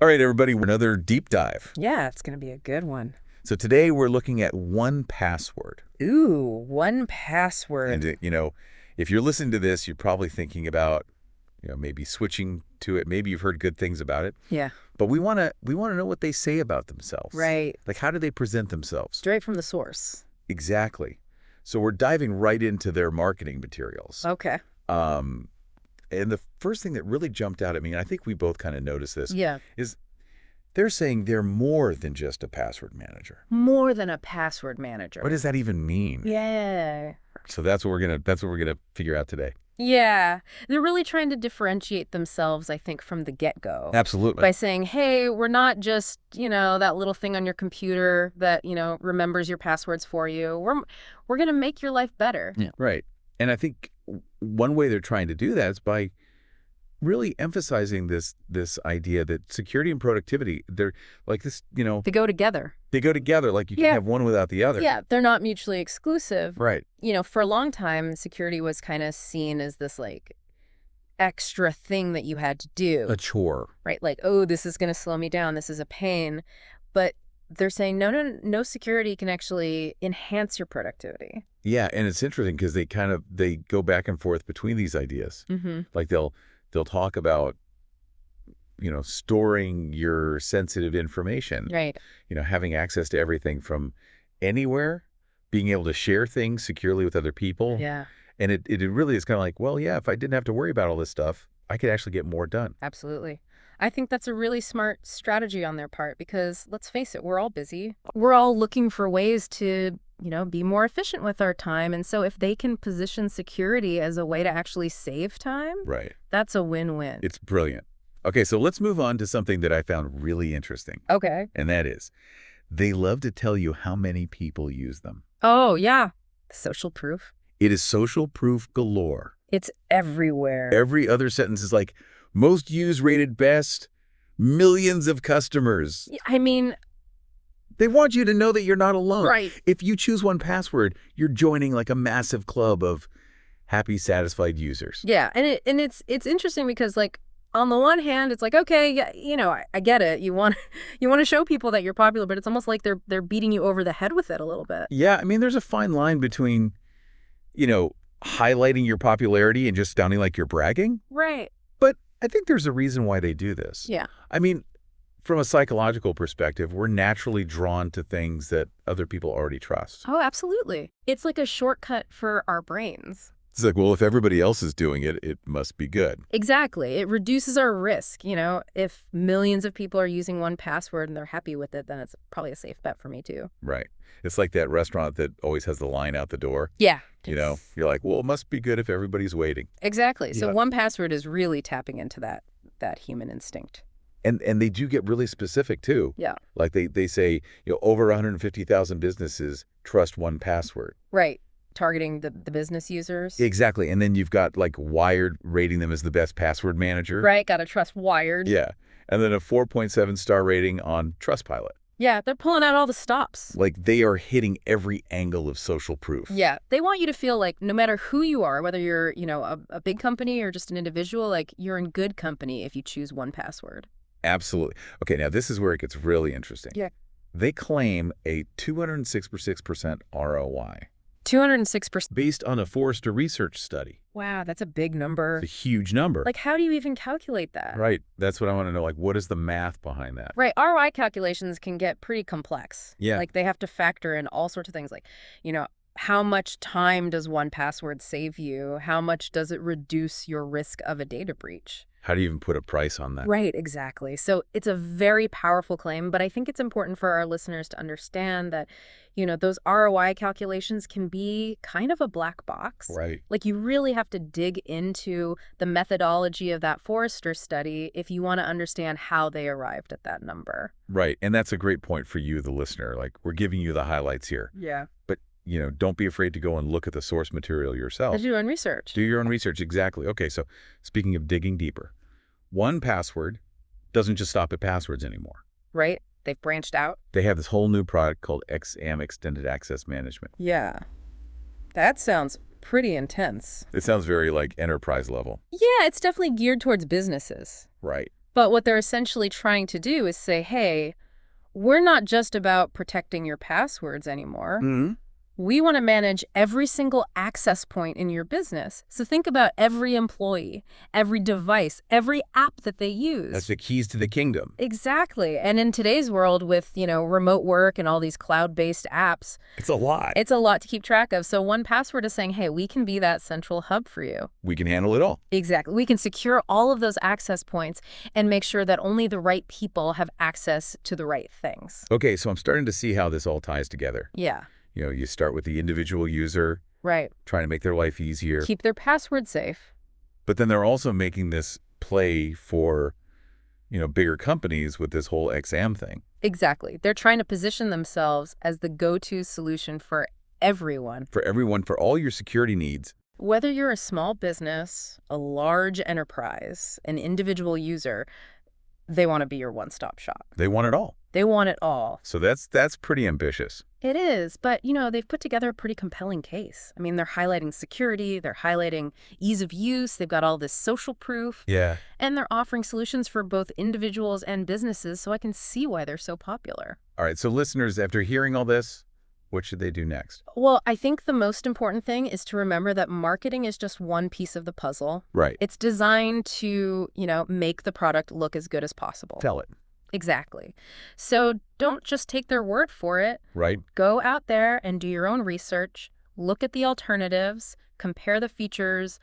All right, everybody, another deep dive. Yeah, it's going to be a good one. So today we're looking at 1Password. Ooh, 1Password. And, if you're listening to this, you're probably thinking about, maybe switching to it. Maybe you've heard good things about it. Yeah. But we want to know what they say about themselves. Right. Like, how do they present themselves? Straight from the source. Exactly. So we're diving right into their marketing materials. Okay. And the first thing that really jumped out at me, and I think we both kind of noticed this, Yeah. is they're saying they're more than just a password manager. More than a password manager. What does that even mean? Yeah. So that's what we're gonna figure out today. Yeah. They're really trying to differentiate themselves, I think, from the get-go. Absolutely. By saying, hey, we're not just, that little thing on your computer that, remembers your passwords for you. We're going to make your life better. Yeah. Right. And I think one way they're trying to do that is by really emphasizing this idea that security and productivity, they're like this, They go together. they go together. Like you can't have one without the other. Yeah, they're not mutually exclusive. Right. For a long time, security was kind of seen as this like extra thing that you had to do. A chore. Right? Like, oh, this is going to slow me down. This is a pain. But they're saying, no, security can actually enhance your productivity. Yeah, and it's interesting because they go back and forth between these ideas. Mm-hmm. Like they'll talk about, storing your sensitive information. Right. Having access to everything from anywhere, being able to share things securely with other people. Yeah. And it really is kind of like, well, yeah, if I didn't have to worry about all this stuff, I could actually get more done. Absolutely. I think that's a really smart strategy on their part because, let's face it, we're all busy. We're all looking for ways to, be more efficient with our time. And so if they can position security as a way to actually save time, Right. that's a win-win. It's brilliant. Okay, so let's move on to something that I found really interesting. Okay. And that is, they love to tell you how many people use them. Oh, yeah. Social proof. It is social proof galore. It's everywhere. Every other sentence is like, most used, rated best, millions of customers. I mean, they want you to know that you're not alone. right. If you choose 1Password, you're joining like a massive club of happy, satisfied users. Yeah, and it's interesting because like on the one hand, it's like, okay, yeah, I get it. You want to show people that you're popular, but it's almost like they're beating you over the head with it a little bit. Yeah, I mean, there's a fine line between, highlighting your popularity and just sounding like you're bragging. Right. But I think there's a reason why they do this. Yeah. I mean, from a psychological perspective, we're naturally drawn to things that other people already trust. Oh, absolutely. It's like a shortcut for our brains. It's like, well, if everybody else is doing it, it must be good. Exactly. It reduces our risk. If millions of people are using 1Password and they're happy with it, then it's probably a safe bet for me too. Right. It's like that restaurant that always has the line out the door. Yeah. You're like, well, it must be good if everybody's waiting. Exactly. So Yeah. 1Password is really tapping into that human instinct. And they do get really specific too. Yeah. Like they say, over 150,000 businesses trust 1Password. Right. Targeting the business users. Exactly. And then you've got like Wired rating them as the best password manager. Right. Got to trust Wired. Yeah. And then a 4.7-star rating on Trustpilot. Yeah. They're pulling out all the stops. Like they are hitting every angle of social proof. Yeah. They want you to feel like no matter who you are, whether you're, a big company or just an individual, like you're in good company if you choose 1Password. Absolutely. Okay. Now this is where it gets really interesting. Yeah. They claim a 206% ROI. 206%. Based on a Forrester Research study. Wow, that's a big number. It's a huge number. Like, how do you even calculate that? Right. That's what I want to know. Like, what is the math behind that? Right. ROI calculations can get pretty complex. Yeah. Like, they have to factor in all sorts of things like, how much time does 1Password save you? How much does it reduce your risk of a data breach? How do you even put a price on that? Right, exactly. So it's a very powerful claim, but I think it's important for our listeners to understand that, those ROI calculations can be kind of a black box. Right. Like you really have to dig into the methodology of that Forrester study if you want to understand how they arrived at that number. Right. And that's a great point for you, the listener. Like we're giving you the highlights here. Yeah. But, don't be afraid to go and look at the source material yourself. Do your own research. Do your own research. Exactly. Okay. So speaking of digging deeper, 1Password doesn't just stop at passwords anymore. Right. They've branched out. They have this whole new product called XAM, Extended Access Management. Yeah. That sounds pretty intense. It sounds very like enterprise level. Yeah, it's definitely geared towards businesses. Right. But what they're essentially trying to do is say, hey, we're not just about protecting your passwords anymore. Hmm. We want to manage every single access point in your business. So think about every employee, every device, every app that they use. That's the keys to the kingdom. Exactly. And in today's world with, remote work and all these cloud-based apps, It's a lot. it's a lot to keep track of. So 1Password is saying, hey, we can be that central hub for you. We can handle it all. Exactly. We can secure all of those access points and make sure that only the right people have access to the right things. Okay, so I'm starting to see how this all ties together. Yeah. You start with the individual user, Right. trying to make their life easier. Keep their password safe. But then they're also making this play for, bigger companies with this whole exam thing. Exactly. They're trying to position themselves as the go-to solution for everyone. For everyone, for all your security needs. Whether you're a small business, a large enterprise, an individual user, they want to be your one-stop shop. They want it all. They want it all. So that's pretty ambitious. It is, but, they've put together a pretty compelling case. I mean, they're highlighting security, they're highlighting ease of use, they've got all this social proof. Yeah. And they're offering solutions for both individuals and businesses, so I can see why they're so popular. All right, so listeners, after hearing all this, what should they do next? Well, I think the most important thing is to remember that marketing is just one piece of the puzzle. Right. It's designed to, make the product look as good as possible. Tell it. Exactly. So don't just take their word for it. Right. Go out there and do your own research, look at the alternatives, compare the features,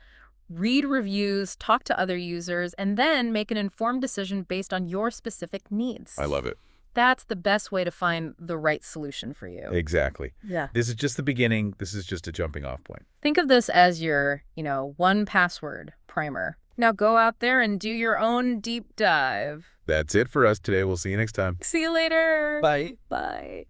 read reviews, talk to other users, and then make an informed decision based on your specific needs. I love it. That's the best way to find the right solution for you. Exactly. Yeah. This is just the beginning. This is just a jumping off point. Think of this as your, 1Password primer. Now go out there and do your own deep dive. That's it for us today. We'll see you next time. See you later. Bye. Bye.